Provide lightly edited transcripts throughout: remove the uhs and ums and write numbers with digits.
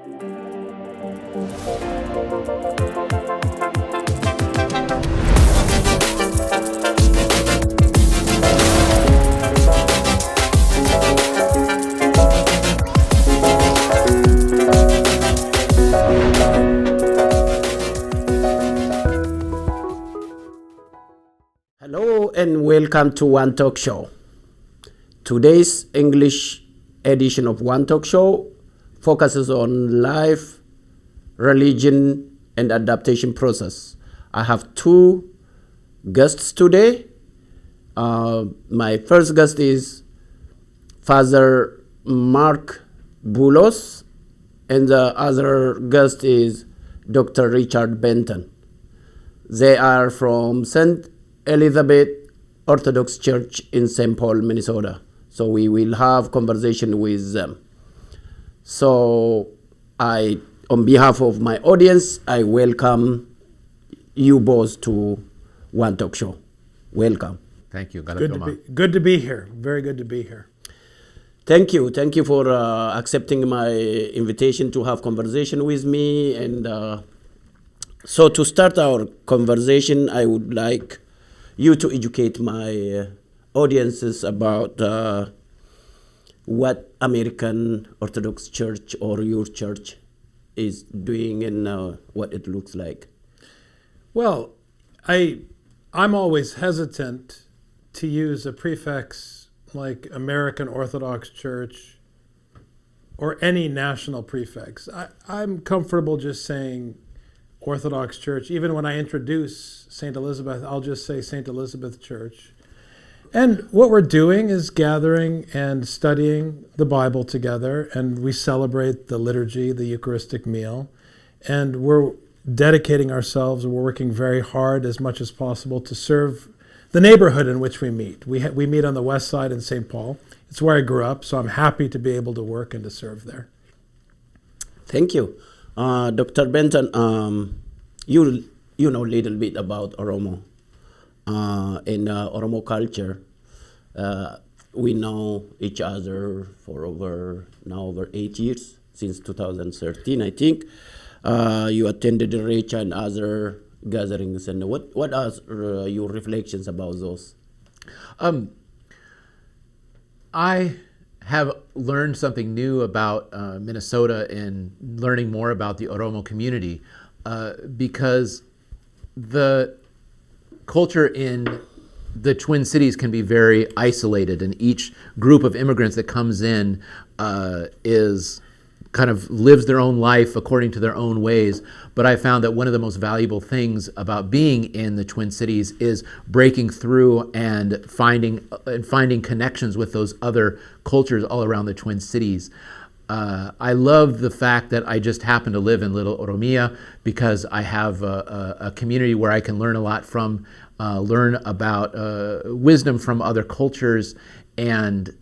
Hello and welcome to One Talk Show. Today's English edition of One Talk Show focuses on life, religion, and adaptation process. I have two guests today. My first guest is Father Marc Boulos, and the other guest is Dr. Richard Benton. They are from St. Elizabeth Orthodox Church in St. Paul, Minnesota. So we will have conversation with them. So on behalf of my audience, I welcome you both to One Talk Show. Welcome. Thank you. Good to be here. Very good to be here. Thank you. Thank you for accepting my invitation to have conversation with me. And so to start our conversation, I would like you to educate my audiences about what American Orthodox Church or your church is doing and what it looks like. Well, I'm always hesitant to use a prefix like American Orthodox Church or any national prefix. I'm comfortable just saying Orthodox Church. Even when I introduce St. Elizabeth, I'll just say St. Elizabeth Church. And what we're doing is gathering and studying the Bible together, and we celebrate the liturgy, the Eucharistic meal, and we're dedicating ourselves, and we're working very hard as much as possible to serve the neighborhood in which we meet. We meet on the west side in St. Paul. It's where I grew up, so I'm happy to be able to work and to serve there. Thank you. Dr. Benton, you know a little bit about Oromo. In Oromo culture, we know each other for over 8 years, since 2013, I think. You attended the Recha and other gatherings, and what are your reflections about those? I have learned something new about Minnesota and learning more about the Oromo community because the culture in the Twin Cities can be very isolated, and each group of immigrants that comes in is kind of lives their own life according to their own ways. But I found that one of the most valuable things about being in the Twin Cities is breaking through and finding connections with those other cultures all around the Twin Cities. I love the fact that I just happen to live in Little Oromia because I have a community where I can learn a lot from, learn about wisdom from other cultures, and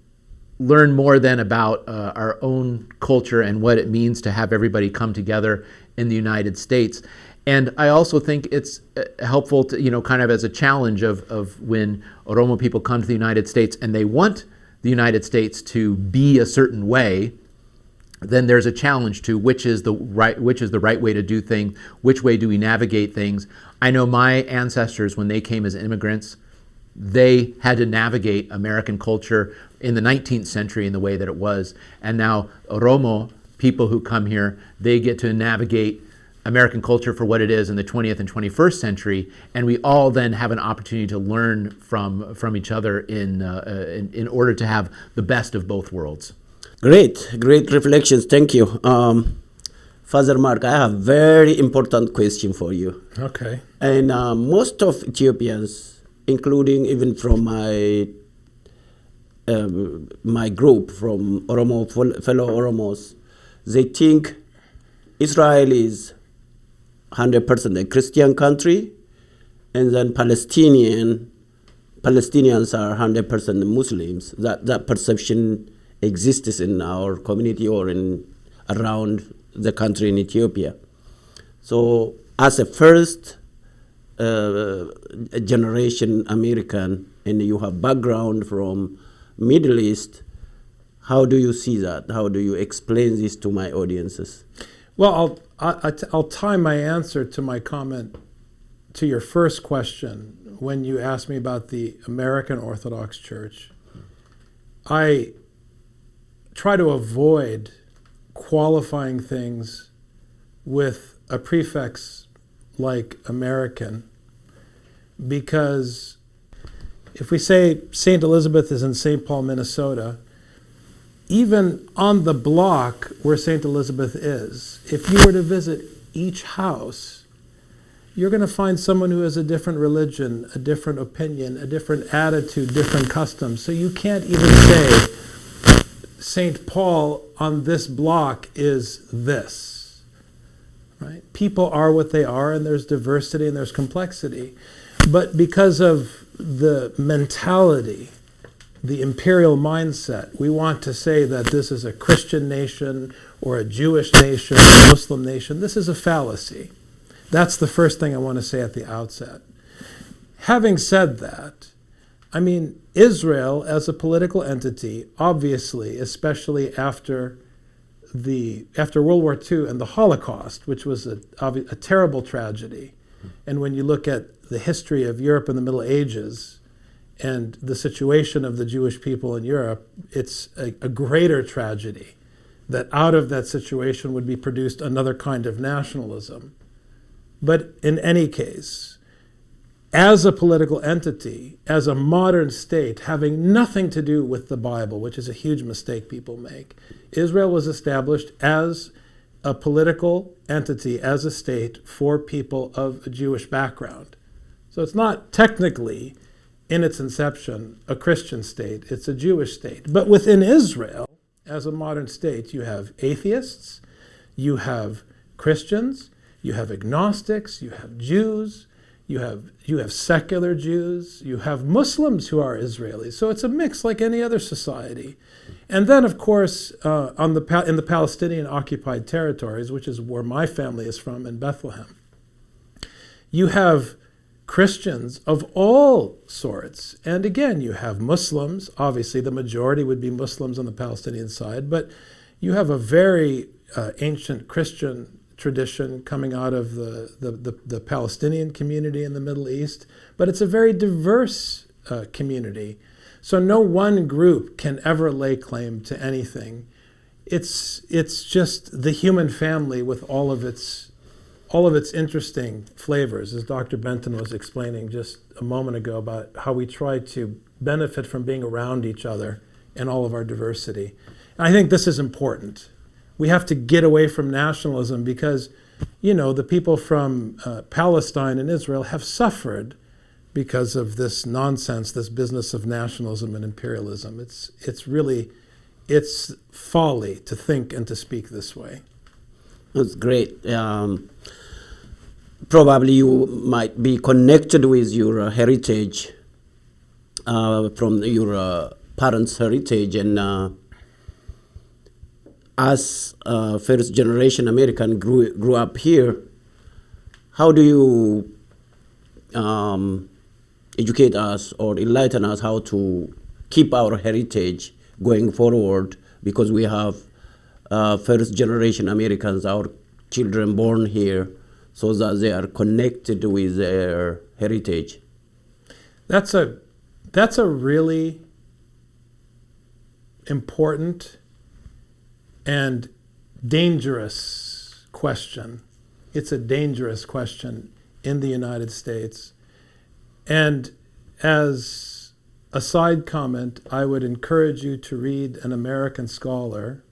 learn more then about our own culture and what it means to have everybody come together in the United States. And I also think it's helpful to, kind of as a challenge of when Oromo people come to the United States and they want the United States to be a certain way, then there's a challenge to which is the right way to do things, which way do we navigate things. I know my ancestors, when they came as immigrants, they had to navigate American culture in the 19th century in the way that it was. And now Oromo people who come here, they get to navigate American culture for what it is in the 20th and 21st century. And we all then have an opportunity to learn from each other in order to have the best of both worlds. Great reflections. Thank you. Father Marc, I have very important question for you. Okay. And most of Ethiopians, including even from my group, from fellow Oromos, they think Israel is 100% a Christian country, and then Palestinians are 100% Muslims. That perception exists in our community or around the country in Ethiopia. So as a first generation American, and you have background from Middle East, How do you see that? How do you explain this to my audiences? Well, I'll tie my answer to my comment to your first question when you asked me about the American Orthodox Church. I try to avoid qualifying things with a prefix like American, because if we say St. Elizabeth is in St. Paul, Minnesota, even on the block where St. Elizabeth is, if you were to visit each house, you're going to find someone who has a different religion, a different opinion, a different attitude, different customs. So you can't even say St. Paul on this block is this, right? People are what they are, and there's diversity and there's complexity. But because of the mentality, the imperial mindset, we want to say that this is a Christian nation or a Jewish nation, a Muslim nation. This is a fallacy. That's the first thing I want to say at the outset. Having said that, I mean, Israel as a political entity, obviously, especially after World War II and the Holocaust, which was a terrible tragedy, and when you look at the history of Europe in the Middle Ages and the situation of the Jewish people in Europe, it's a greater tragedy that out of that situation would be produced another kind of nationalism. But in any case, as a political entity, as a modern state, having nothing to do with the Bible, which is a huge mistake people make, Israel was established as a political entity, as a state for people of a Jewish background. So it's not technically, in its inception, a Christian state, it's a Jewish state. But within Israel, as a modern state, you have atheists, you have Christians, you have agnostics, you have Jews, you have secular Jews, you have Muslims who are Israelis. So it's a mix like any other society. And then, of course, in the Palestinian occupied territories, which is where my family is from, in Bethlehem, you have Christians of all sorts. And again, you have Muslims. Obviously, the majority would be Muslims on the Palestinian side, but you have a very ancient Christian tradition coming out of the Palestinian community in the Middle East, but it's a very diverse community. So no one group can ever lay claim to anything. It's just the human family with all of its interesting flavors, as Dr. Benton was explaining just a moment ago about how we try to benefit from being around each other and all of our diversity. And I think this is important. We have to get away from nationalism because, the people from Palestine and Israel have suffered because of this nonsense, this business of nationalism and imperialism. It's folly to think and to speak this way. That's great. Probably you might be connected with your heritage from your parents' heritage, and as first generation American grew up here, how do you educate us or enlighten us how to keep our heritage going forward? Because we have first generation Americans, our children born here, so that they are connected with their heritage. That's a really important and dangerous question. It's a dangerous question in the United States. And as a side comment, I would encourage you to read an American scholar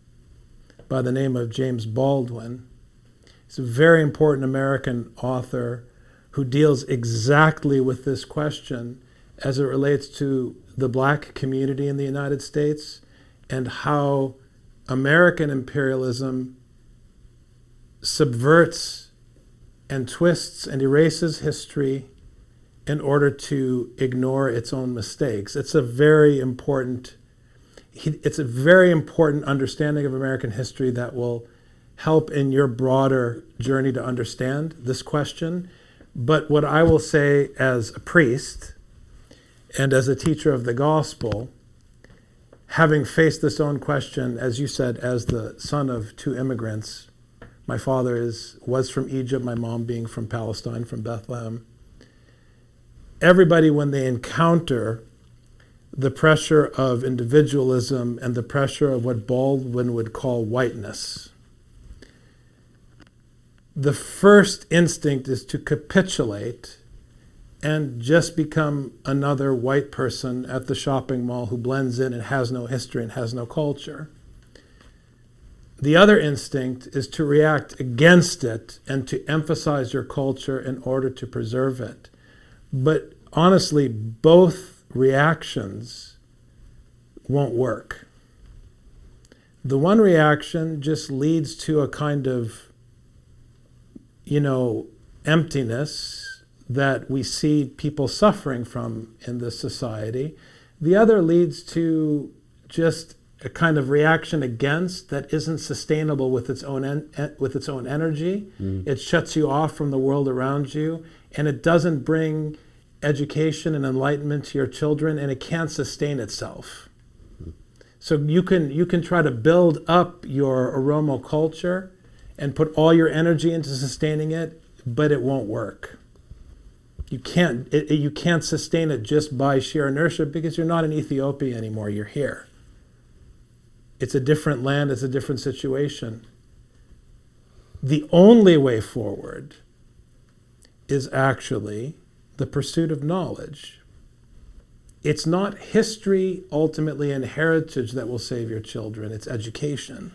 by the name of James Baldwin. He's a very important American author who deals exactly with this question as it relates to the black community in the United States and how American imperialism subverts and twists and erases history in order to ignore its own mistakes. It's a very important understanding of American history that will help in your broader journey to understand this question. But what I will say as a priest and as a teacher of the gospel, having faced this own question, as you said, as the son of two immigrants, my father was from Egypt, my mom being from Palestine, from Bethlehem. Everybody, when they encounter the pressure of individualism and the pressure of what Baldwin would call whiteness, the first instinct is to capitulate and just become another white person at the shopping mall who blends in and has no history and has no culture. The other instinct is to react against it and to emphasize your culture in order to preserve it. But honestly, both reactions won't work. The one reaction just leads to a kind of, emptiness that we see people suffering from in this society. The other leads to just a kind of reaction against that isn't sustainable with its own energy. It shuts you off from the world around you, and it doesn't bring education and enlightenment to your children, and it can't sustain itself. So you can try to build up your Oromo culture and put all your energy into sustaining it, but it won't work. You can't sustain it just by sheer inertia, because you're not in Ethiopia anymore, you're here. It's a different land, it's a different situation. The only way forward is actually the pursuit of knowledge. It's not history ultimately and heritage that will save your children, it's education.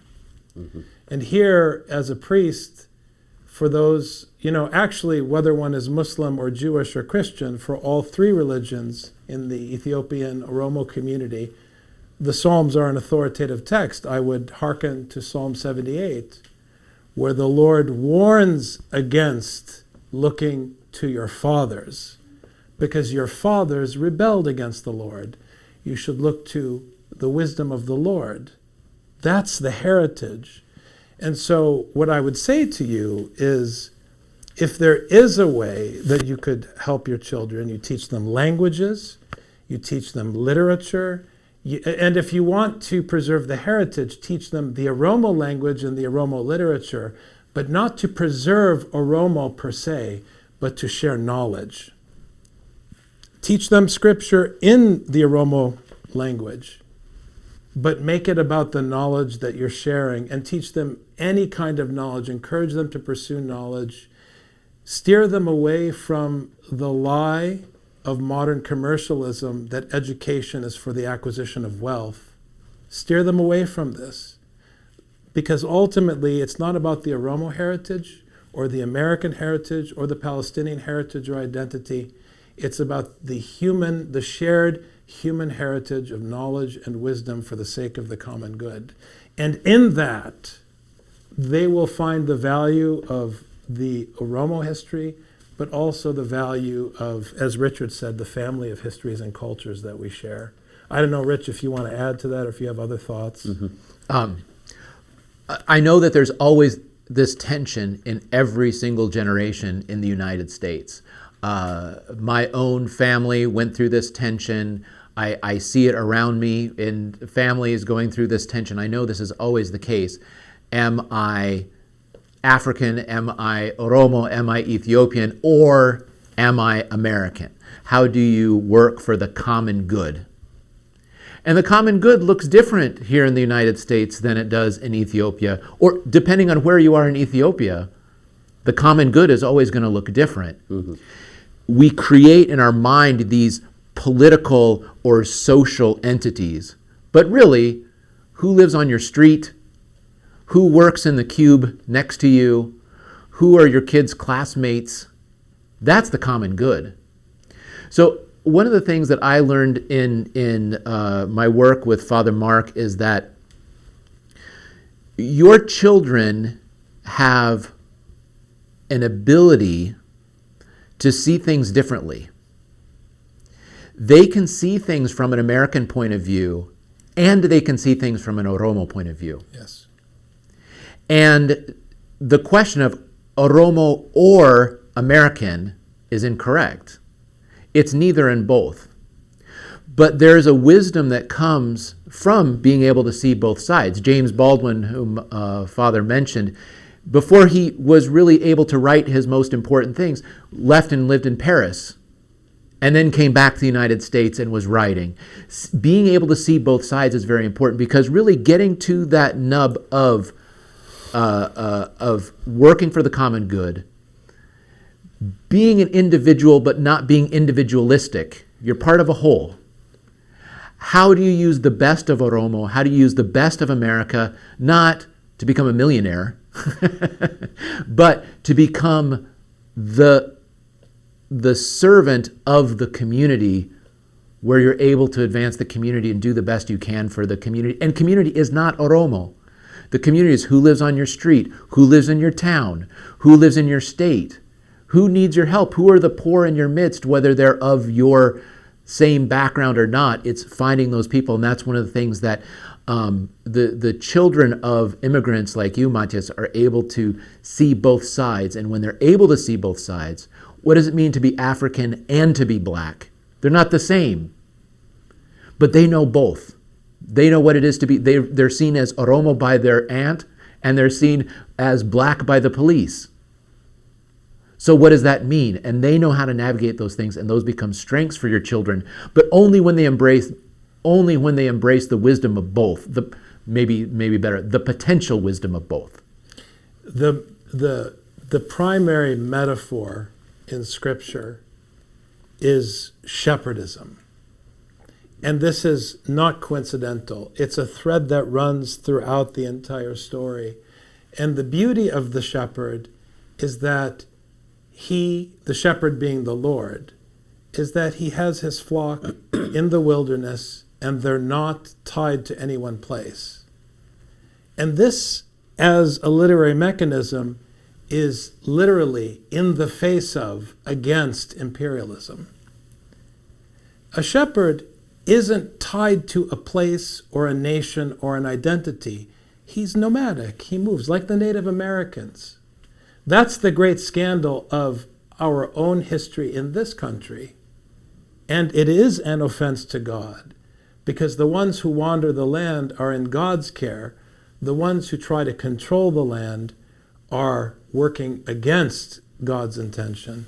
And here, as a priest, for those, actually, whether one is Muslim or Jewish or Christian, for all three religions in the Ethiopian Oromo community, the Psalms are an authoritative text. I would hearken to Psalm 78, where the Lord warns against looking to your fathers, because your fathers rebelled against the Lord. You should look to the wisdom of the Lord. That's the heritage. And so what I would say to you is, if there is a way that you could help your children, you teach them languages, you teach them literature, and if you want to preserve the heritage, teach them the Oromo language and the Oromo literature, but not to preserve Oromo per se, but to share knowledge. Teach them scripture in the Oromo language, but make it about the knowledge that you're sharing, and teach them any kind of knowledge. Encourage them to pursue knowledge. Steer them away from the lie of modern commercialism that education is for the acquisition of wealth. Steer them away from this, because ultimately it's not about the Oromo heritage or the American heritage or the Palestinian heritage or identity. It's about the shared human heritage of knowledge and wisdom for the sake of the common good. And in that, they will find the value of the Oromo history, but also the value of, as Richard said, the family of histories and cultures that we share. I don't know, Rich, if you want to add to that or if you have other thoughts. I know that there's always this tension in every single generation in the United States. My own family went through this tension. I see it around me in families going through this tension. I know this is always the case. Am I African? Am I Oromo? Am I Ethiopian? Or am I American? How do you work for the common good? And the common good looks different here in the United States than it does in Ethiopia. Or depending on where you are in Ethiopia, the common good is always going to look different. We create in our mind these political or social entities. But really, who lives on your street? Who works in the cube next to you? Who are your kids' classmates? That's the common good. So one of the things that I learned in my work with Father Marc is that your children have an ability to see things differently. They can see things from an American point of view, and they can see things from an Oromo point of view. Yes. And the question of Oromo or American is incorrect. It's neither and both. But there's a wisdom that comes from being able to see both sides. James Baldwin, whom Father mentioned, before he was really able to write his most important things, left and lived in Paris, and then came back to the United States and was writing. Being able to see both sides is very important, because really getting to that nub of working for the common good, being an individual but not being individualistic. You're part of a whole. How do you use the best of Oromo? How do you use the best of America, not to become a millionaire, but to become the servant of the community, where you're able to advance the community and do the best you can for the community. And community is not Oromo. The community is who lives on your street, who lives in your town, who lives in your state, who needs your help, who are the poor in your midst, whether they're of your same background or not. It's finding those people, and that's one of the things that the children of immigrants like you, Matias, are able to see both sides. And when they're able to see both sides, what does it mean to be African and to be black? They're not the same, but they know both. They know what it is to be, they're seen as Oromo by their aunt, and they're seen as black by the police. So what does that mean? And they know how to navigate those things, and those become strengths for your children, but only when they embrace the wisdom of both, maybe better, the potential wisdom of both. The primary metaphor in Scripture is shepherdism. And this is not coincidental. It's a thread that runs throughout the entire story. And the beauty of the shepherd is that he, the shepherd being the Lord, is that he has his flock in the wilderness, and they're not tied to any one place. And this, as a literary mechanism, is literally in the face of, against imperialism. A shepherd isn't tied to a place or a nation or an identity. He's nomadic. He moves like the Native Americans. That's the great scandal of our own history in this country. And it is an offense to God, because the ones who wander the land are in God's care. The ones who try to control the land are working against God's intention.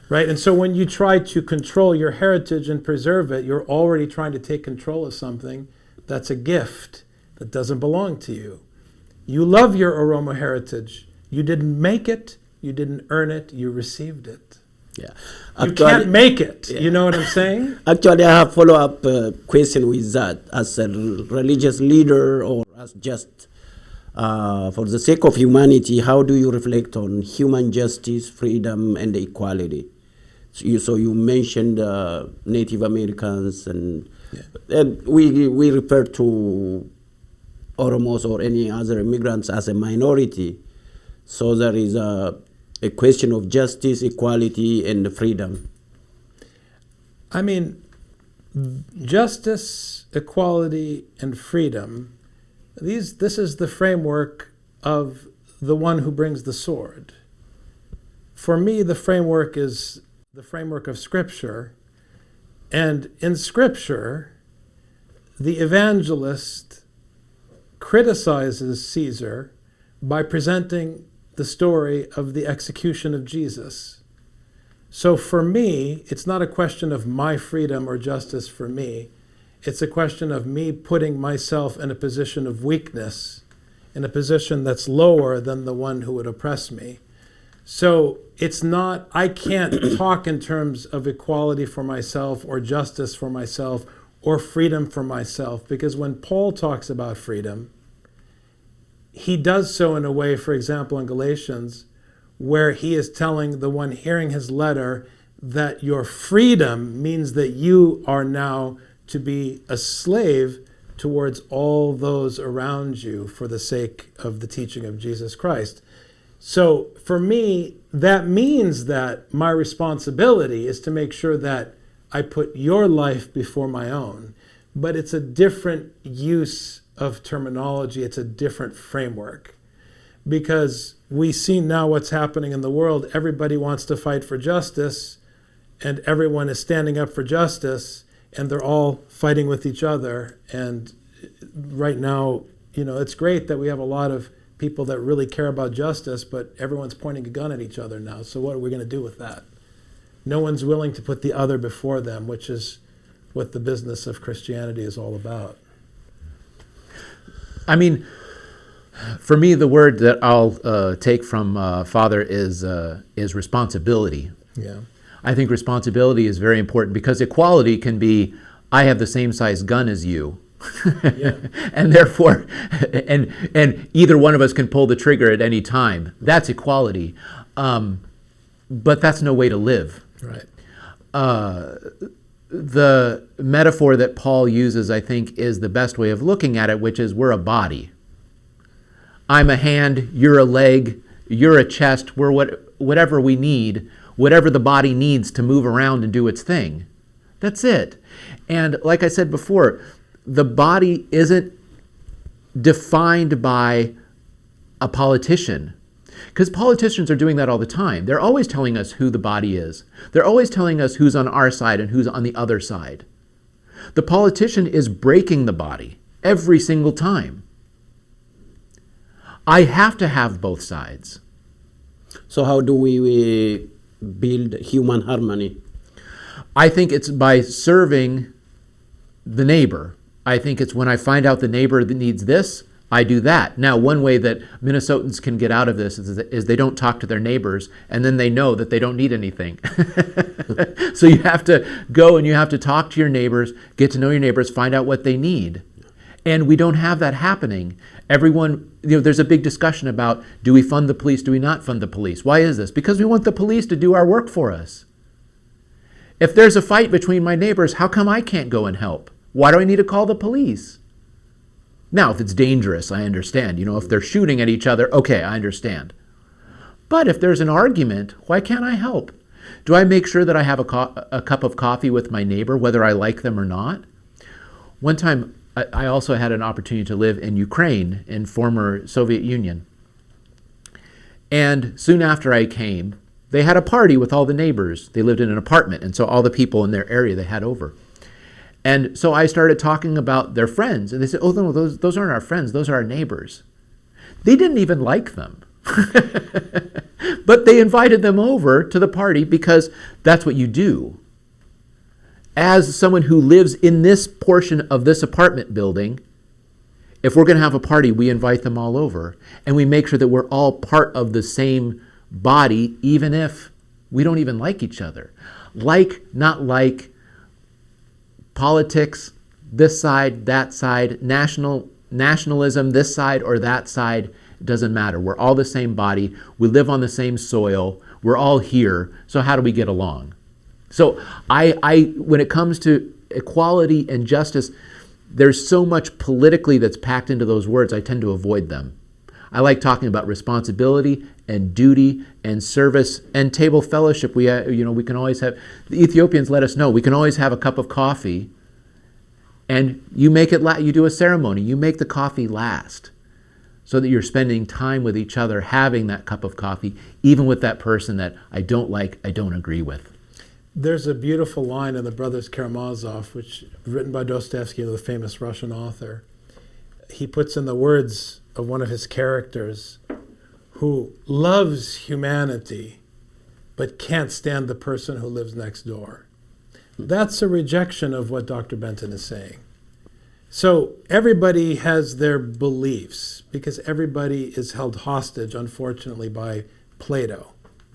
Right? And so when you try to control your heritage and preserve it, you're already trying to take control of something that's a gift that doesn't belong to you. You love your Oromo heritage. You didn't make it. You didn't earn it. You received it. Yeah. You can't make it. Yeah. You know what I'm saying? Actually, I have a follow-up question with that. As a religious leader, or as just for the sake of humanity, how do you reflect on human justice, freedom, and equality? So you mentioned Native Americans, and we refer to Oromos or any other immigrants as a minority. So there is a question of justice, equality, and freedom. I mean, justice, equality, and freedom, this is the framework of the one who brings the sword. For me, the framework is the framework of Scripture. And in Scripture, the evangelist criticizes Caesar by presenting the story of the execution of Jesus. So for me, it's not a question of my freedom or justice for me. It's a question of me putting myself in a position of weakness, in a position that's lower than the one who would oppress me. So it's not, I can't talk in terms of equality for myself or justice for myself or freedom for myself, because when Paul talks about freedom, he does so in a way, for example, in Galatians, where he is telling the one hearing his letter that your freedom means that you are now to be a slave towards all those around you for the sake of the teaching of Jesus Christ. So for me, that means that my responsibility is to make sure that I put your life before my own. But it's a different use of terminology. It's a different framework. Because we see now what's happening in the world. Everybody wants to fight for justice, and everyone is standing up for justice, and they're all fighting with each other. And right now, it's great that we have a lot of people that really care about justice, but everyone's pointing a gun at each other now. So what are we going to do with that? No one's willing to put the other before them, which is what the business of Christianity is all about. I mean, for me, the word that I'll take from Father is responsibility. Yeah. I think responsibility is very important, because equality can be, I have the same size gun as you. Yeah. And therefore, and either one of us can pull the trigger at any time. That's equality. But that's no way to live. Right. The metaphor that Paul uses, I think, is the best way of looking at it, which is we're a body. I'm a hand, you're a leg, you're a chest, we're whatever we need, whatever the body needs to move around and do its thing. That's it. And like I said before, the body isn't defined by a politician. Because politicians are doing that all the time. They're always telling us who the body is. They're always telling us who's on our side and who's on the other side. The politician is breaking the body every single time. I have to have both sides. So how do we build human harmony? I think it's by serving the neighbor. I think it's when I find out the neighbor that needs this, I do that. Now, one way that Minnesotans can get out of this is they don't talk to their neighbors, and then they know that they don't need anything. So you have to go and you have to talk to your neighbors, get to know your neighbors, find out what they need. And we don't have that happening. Everyone, there's a big discussion about, do we fund the police, do we not fund the police? Why is this? Because we want the police to do our work for us. If there's a fight between my neighbors, how come I can't go and help? Why do I need to call the police? Now, if it's dangerous, I understand. If they're shooting at each other, okay, I understand. But if there's an argument, why can't I help? Do I make sure that I have a cup of coffee with my neighbor, whether I like them or not? One time, I also had an opportunity to live in Ukraine, in former Soviet Union. And soon after I came, they had a party with all the neighbors. They lived in an apartment, and so all the people in their area they had over. And so I started talking about their friends, and they said, oh, no, those aren't our friends, those are our neighbors. They didn't even like them. But they invited them over to the party because that's what you do. As someone who lives in this portion of this apartment building, if we're going to have a party, we invite them all over, and we make sure that we're all part of the same body, even if we don't even like each other. Like, not like, politics, this side, that side, nationalism, this side or that side, it doesn't matter. We're all the same body. We live on the same soil. We're all here. So how do we get along? So I when it comes to equality and justice, there's so much politically that's packed into those words, I tend to avoid them. I like talking about responsibility and duty and service and table fellowship. We can always have, the Ethiopians let us know, we can always have a cup of coffee, and you make it you do a ceremony. You make the coffee last, so that you're spending time with each other, having that cup of coffee, even with that person that I don't like, I don't agree with. There's a beautiful line in the Brothers Karamazov, which written by Dostoevsky, the famous Russian author. He puts in the words of one of his characters who loves humanity but can't stand the person who lives next door. That's a rejection of what Dr. Benton is saying. So everybody has their beliefs, because everybody is held hostage, unfortunately, by Plato.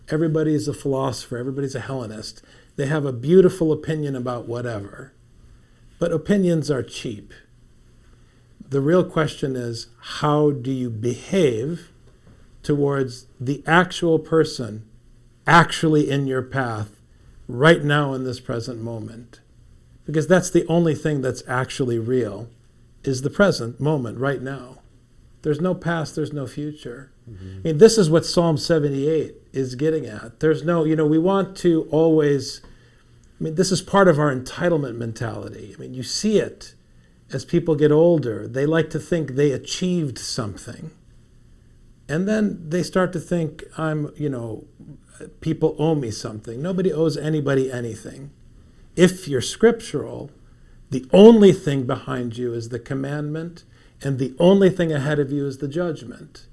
Everybody is a philosopher, everybody's a Hellenist. They have a beautiful opinion about whatever. But opinions are cheap. The real question is, how do you behave towards the actual person actually in your path right now in this present moment? Because that's the only thing that's actually real, is the present moment right now. There's no past, there's no future. Mm-hmm. I mean, this is what Psalm 78 is getting at. There's no, we want to always, this is part of our entitlement mentality. You see it as people get older. They like to think they achieved something. And then they start to think, people owe me something. Nobody owes anybody anything. If you're scriptural, The only thing behind you is the commandment, and the only thing ahead of you is the judgment,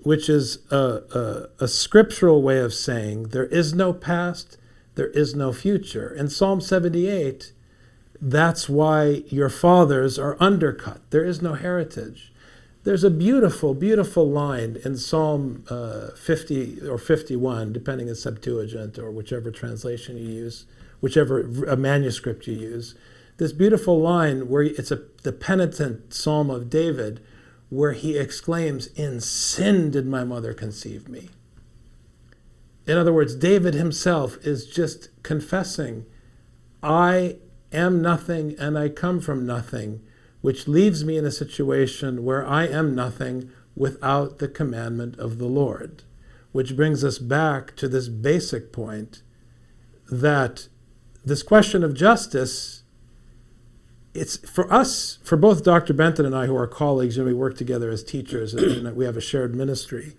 which is a scriptural way of saying there is no past, there is no future. In Psalm 78, that's why your fathers are undercut. There is no heritage. There's a beautiful, beautiful line in Psalm 50 or 51, depending on Septuagint or whichever translation you use, whichever manuscript you use. This beautiful line where it's the penitent Psalm of David, where he exclaims, "In sin did my mother conceive me." In other words, David himself is just confessing, I am nothing and I come from nothing, which leaves me in a situation where I am nothing without the commandment of the Lord. Which brings us back to this basic point that this question of justice, it's for us, for both Dr. Benton and I, who are colleagues, and we work together as teachers, and we have a shared ministry.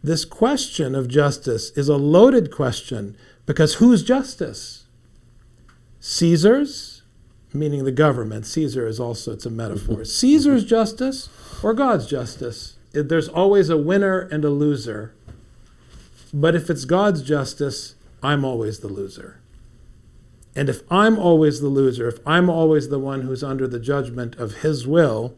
This question of justice is a loaded question, because whose justice? Caesar's, meaning the government. Caesar is also, it's a metaphor. Caesar's justice or God's justice? There's always a winner and a loser. But if it's God's justice, I'm always the loser. And if I'm always the loser, if I'm always the one who's under the judgment of his will,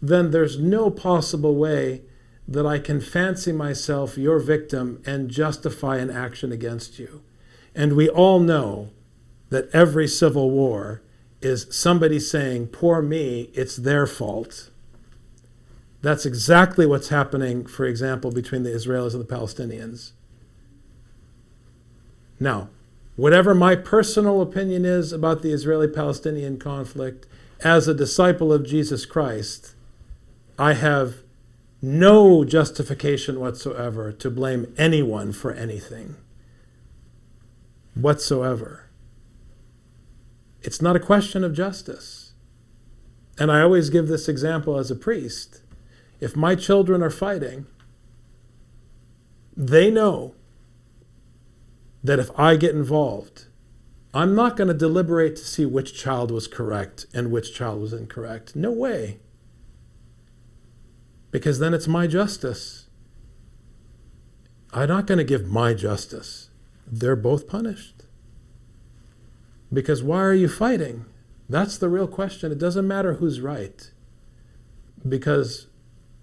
then there's no possible way that I can fancy myself your victim and justify an action against you. And we all know that every civil war is somebody saying, poor me, it's their fault. That's exactly what's happening, for example, between the Israelis and the Palestinians. Now, whatever my personal opinion is about the Israeli-Palestinian conflict, as a disciple of Jesus Christ, I have no justification whatsoever to blame anyone for anything whatsoever. It's not a question of justice. And I always give this example as a priest. If my children are fighting, they know that if I get involved, I'm not going to deliberate to see which child was correct and which child was incorrect. No way. Because then it's my justice. I'm not going to give my justice. They're both punished. Because why are you fighting? That's the real question. It doesn't matter who's right. Because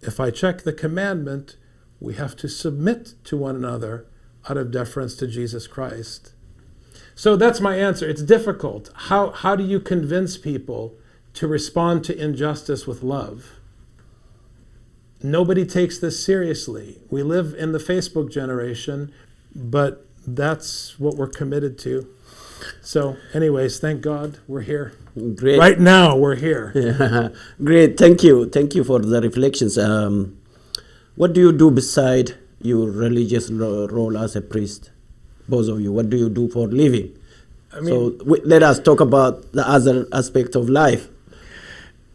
if I check the commandment, we have to submit to one another out of deference to Jesus Christ. So that's my answer. It's difficult. How do you convince people to respond to injustice with love? Nobody takes this seriously. We live in the Facebook generation, but that's what we're committed to. So anyways, thank God we're here. Great. Right now we're here. Yeah. Great. Thank you. Thank you for the reflections. What do you do beside your religious role as a priest? Both of you, what do you do for living? Let us talk about the other aspect of life.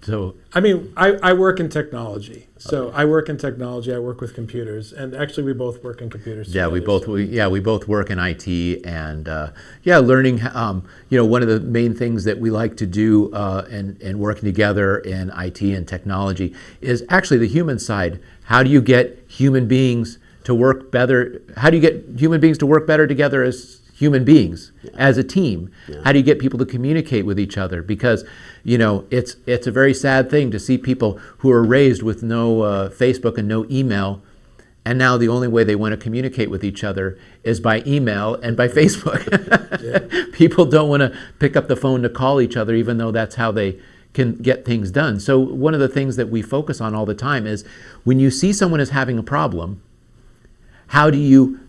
So, I work in technology. So I work in technology. I work with computers, and actually, we both work in computers. Yeah, together, we both work in IT, and learning. One of the main things that we like to do and working together in IT and technology is actually the human side. How do you get human beings to work better? How do you get human beings to work better together as human beings, as a team? Yeah. How do you get people to communicate with each other? Because it's a very sad thing to see people who are raised with no Facebook and no email, and now the only way they want to communicate with each other is by email and by Facebook. Yeah. People don't want to pick up the phone to call each other, even though that's how they can get things done. So one of the things that we focus on all the time is when you see someone is having a problem, how do you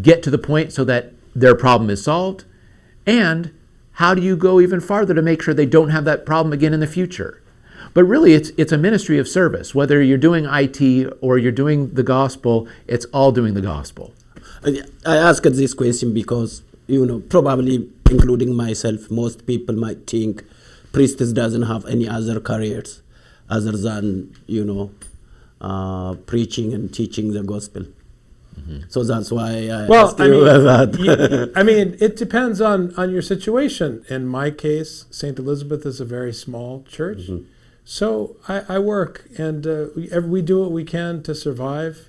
get to the point so that their problem is solved? And how do you go even farther to make sure they don't have that problem again in the future? But really, it's a ministry of service. Whether you're doing IT or you're doing the gospel, it's all doing the gospel. I ask this question because, probably including myself, most people might think priestess doesn't have any other careers other than, preaching and teaching the gospel. So that's why I Well, asked you about. I mean, it depends on your situation. In my case, St. Elizabeth is a very small church. So I work, and we do what we can to survive,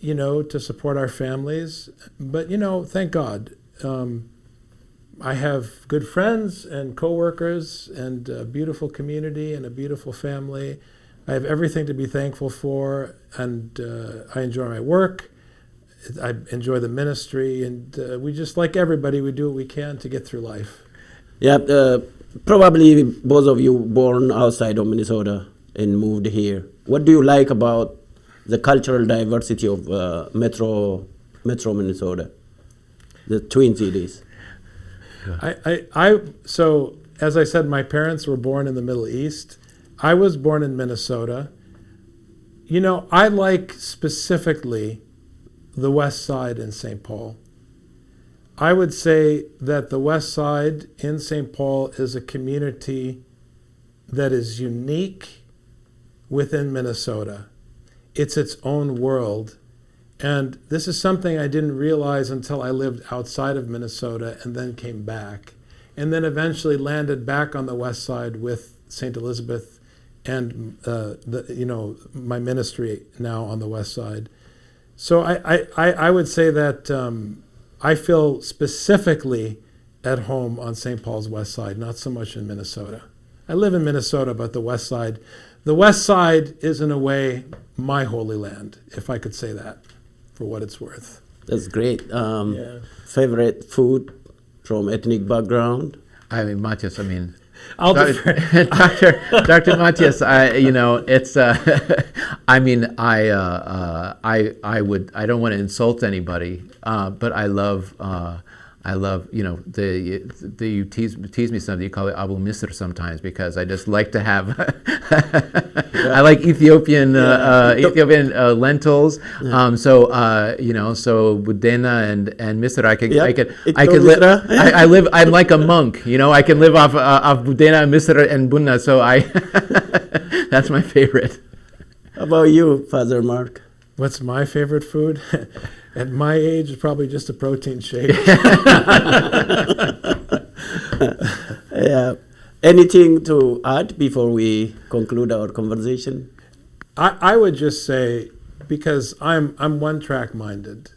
to support our families. But, thank God, I have good friends and coworkers and a beautiful community and a beautiful family. I have everything to be thankful for, and I enjoy my work. I enjoy the ministry, and we just, like everybody, we do what we can to get through life. Yeah, probably both of you born outside of Minnesota and moved here. What do you like about the cultural diversity of Metro Minnesota, the Twin Cities? So, as I said, my parents were born in the Middle East. I was born in Minnesota. I like specifically the West Side in St. Paul. I would say that the West Side in St. Paul is a community that is unique within Minnesota. It's its own world. And this is something I didn't realize until I lived outside of Minnesota and then came back. And then eventually landed back on the West Side with St. Elizabeth and my ministry now on the West Side. So I would say that I feel specifically at home on St. Paul's West Side, not so much in Minnesota. I live in Minnesota, but the West Side is in a way my holy land, if I could say that, for what it's worth. That's great. Favorite food from ethnic background? Matthias, I'll Dr. Matthias, it's. I don't want to insult anybody, but I love. You tease me something. You call it Abu Misr sometimes because I just like to have. I like Ethiopian lentils. So budena and misr. I could live. I'm like a monk. I can live off budena, misr, and bunna. So that's my favorite. How about you, Father Marc? What's my favorite food? At my age, it's probably just a protein shake. Yeah. Anything to add before we conclude our conversation? I would just say, because I'm one-track minded,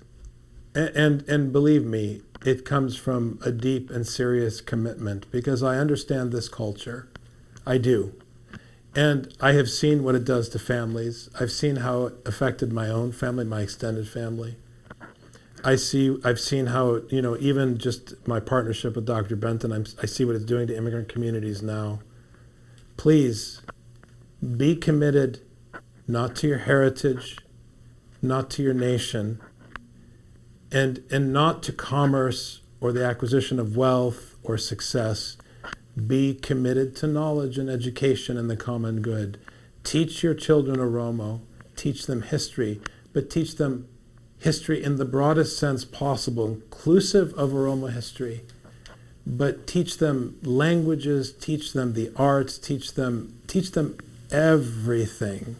and believe me, it comes from a deep and serious commitment, because I understand this culture. I do. And I have seen what it does to families. I've seen how it affected my own family, my extended family. I've seen how, even just my partnership with Dr. Benton, I see what it's doing to immigrant communities now. Please be committed not to your heritage, not to your nation, and not to commerce or the acquisition of wealth or success. Be committed to knowledge and education and the common good. Teach your children Oromo. Teach them history, but teach them history in the broadest sense possible, inclusive of Oromo history. But teach them languages, teach them the arts, teach them everything.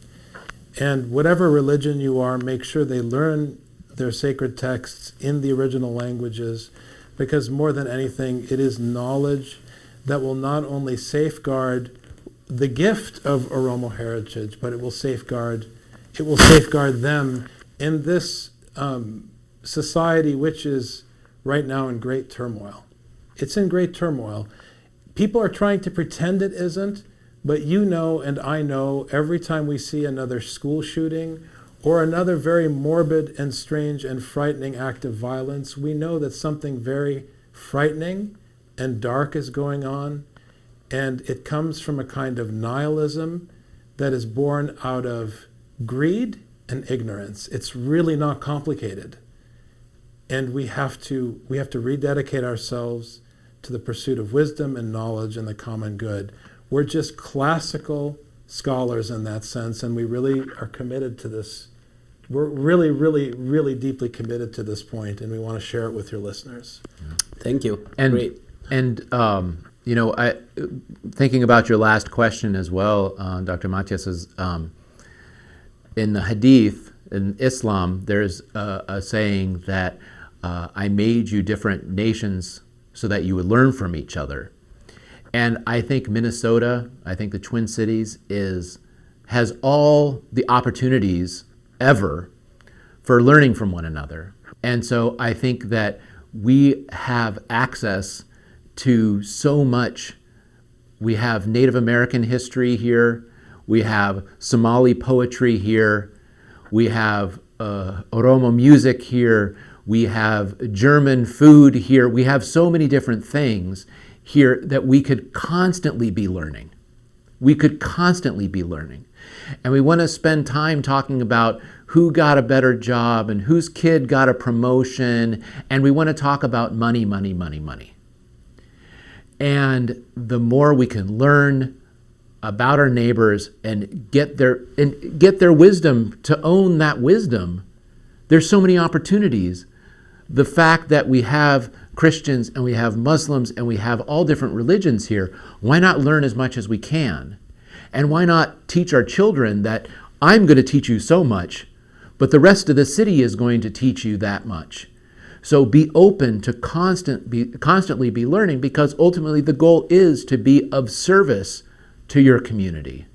And whatever religion you are, make sure they learn their sacred texts in the original languages, because more than anything, it is knowledge that will not only safeguard the gift of Oromo heritage, but it will safeguard them in this society which is right now in great turmoil. It's in great turmoil. People are trying to pretend it isn't, but and I know every time we see another school shooting or another very morbid and strange and frightening act of violence, we know that something very frightening and dark is going on, and it comes from a kind of nihilism that is born out of greed and ignorance. It's really not complicated. And we have to rededicate ourselves to the pursuit of wisdom and knowledge and the common good. We're just classical scholars in that sense, and we really are committed to this. We're really, really, really deeply committed to this point, and we want to share it with your listeners. Thank you. Great. And thinking about your last question as well, Dr. Matthias, is in the Hadith, in Islam, there's a saying that I made you different nations so that you would learn from each other. And I think Minnesota, I think the Twin Cities has all the opportunities ever for learning from one another. And so I think that we have access to so much. We have Native American history here. We have Somali poetry here. We have Oromo music here. We have German food here. We have so many different things here that we could constantly be learning. We could constantly be learning. And we want to spend time talking about who got a better job and whose kid got a promotion. And we want to talk about money, money, money, money. And the more we can learn about our neighbors and get their wisdom, to own that wisdom, there's so many opportunities. The fact that we have Christians and we have Muslims and we have all different religions here, why not learn as much as we can? And why not teach our children that I'm going to teach you so much, but the rest of the city is going to teach you that much. So be open to constantly be learning, because ultimately the goal is to be of service to your community.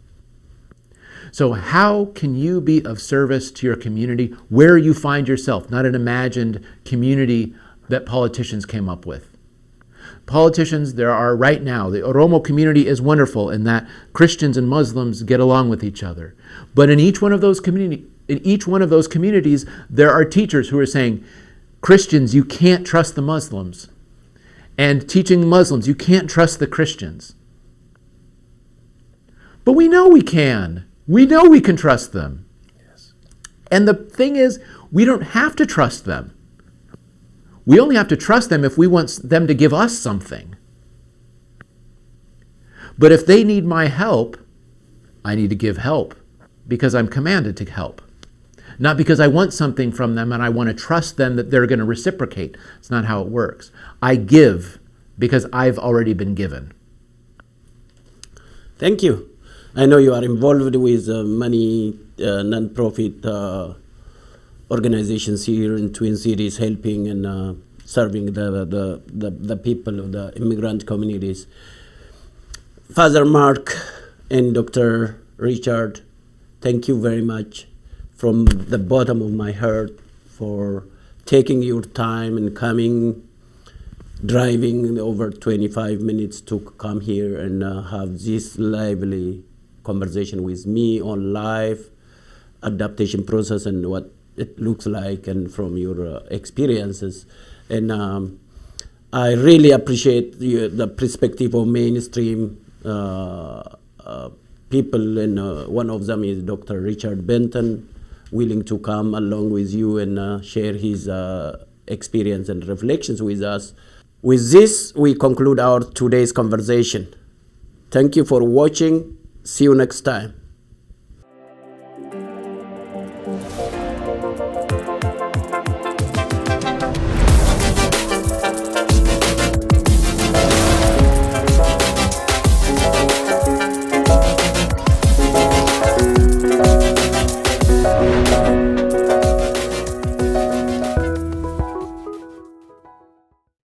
So how can you be of service to your community where you find yourself, not an imagined community that politicians came up with? Politicians there are right now. The Oromo community is wonderful in that Christians and Muslims get along with each other. But in each one of those communities, there are teachers who are saying, Christians, you can't trust the Muslims. And teaching Muslims, you can't trust the Christians. But we know we can. We know we can trust them. Yes. And the thing is, we don't have to trust them. We only have to trust them if we want them to give us something. But if they need my help, I need to give help because I'm commanded to help. Not because I want something from them and I want to trust them that they're going to reciprocate. It's not how it works. I give because I've already been given. Thank you. I know you are involved with many non-profit organizations here in Twin Cities, helping and serving the people of the immigrant communities. Father Marc and Dr. Richard, thank you very much from the bottom of my heart for taking your time and coming, driving over 25 minutes to come here and have this lively conversation with me on live adaptation process and what it looks like and from your experiences. And I really appreciate the perspective of mainstream people, and one of them is Dr. Richard Benton, willing to come along with you and share his experience and reflections with us. With this, we conclude our today's conversation. Thank you for watching. See you next time.